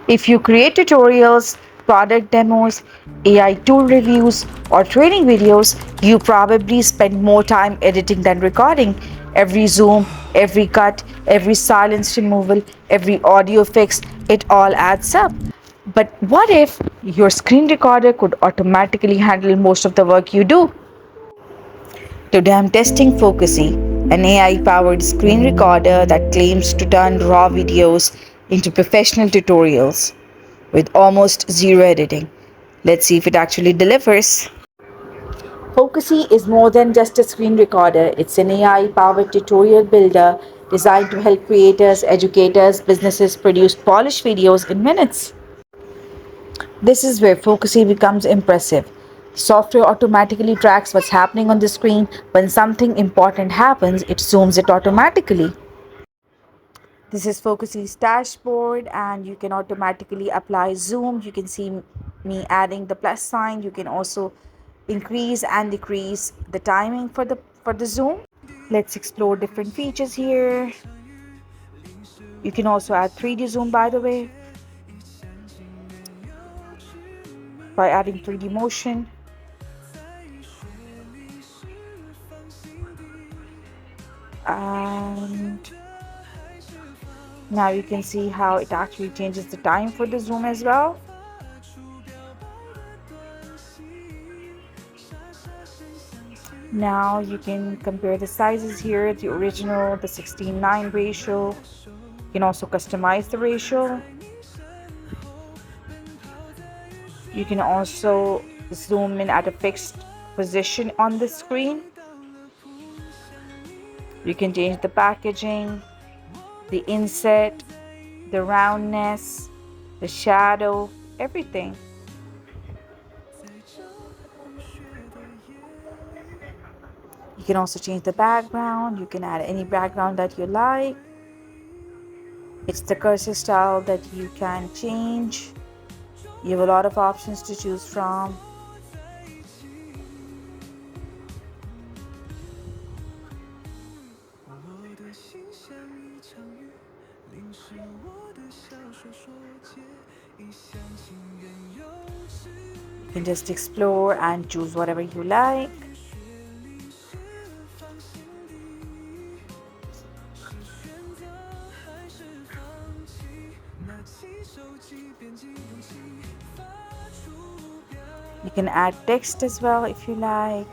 If you create tutorials, product demos, AI tool reviews, or training videos, you probably spend more time editing than recording. Every zoom, every cut, every silence removal, every audio fix, it all adds up. But what if your screen recorder could automatically handle most of the work you do? Today I'm testing FocuSee, an AI powered screen recorder that claims to turn raw videos into professional tutorials with almost zero editing. Let's see if it actually delivers. FocuSee is more than just a screen recorder. It's an AI powered tutorial builder designed to help creators, educators, businesses produce polished videos in minutes. This is where FocuSee becomes impressive. Software automatically tracks what's happening on the screen. When something important happens, it zooms it automatically. This is FocuSee's dashboard, and you can automatically apply zoom. You can see me adding the plus sign. You can also increase and decrease the timing for the zoom. Let's explore different features here. You can also add 3D zoom, by the way, by adding 3D motion. And now you can see how it actually changes the time for the zoom as well. Now you can compare the sizes here, the original, the 16:9 ratio. You can also customize the ratio. You can also zoom in at a fixed position on the screen. You can change the packaging, the inset, the roundness, the shadow, everything. You can also change the background. You can add any background that you like. It's the cursor style that you can change. You have a lot of options to choose from. You can just explore and choose whatever you like. You can add text as well if you like.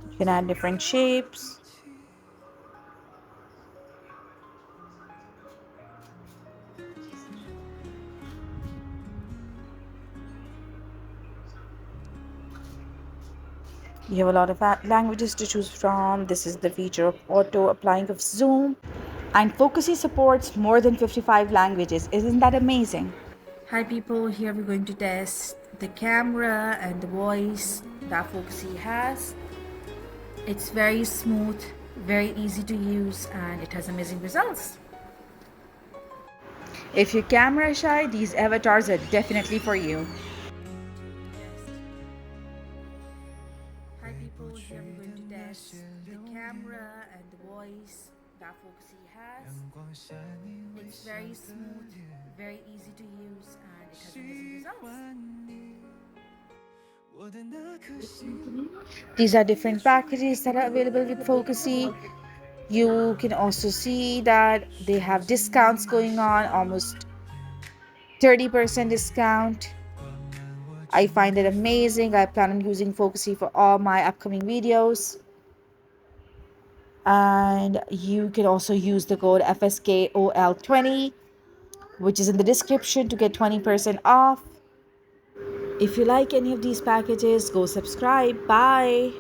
You can add different shapes. You have a lot of languages to choose from. This is the feature of auto applying of zoom. And FocuSee supports more than 55 languages. Isn't that amazing? Hi people, here we're going to test the camera and the voice that FocuSee has. It's very smooth, very easy to use, and it has amazing results. If you're camera shy, these avatars are definitely for you. Hi people, here we're going to test the camera and the voice that FocuSee has. It's very smooth, very easy to use, and it has amazing results. These are different packages that are available with FocuSee. You can also see that they have discounts going on, almost 30% discount. I find it amazing. I plan on using FocuSee for all my upcoming videos. And you can also use the code FSKOL20, which is in the description, to get 20% off. If you like any of these packages, go subscribe. Bye.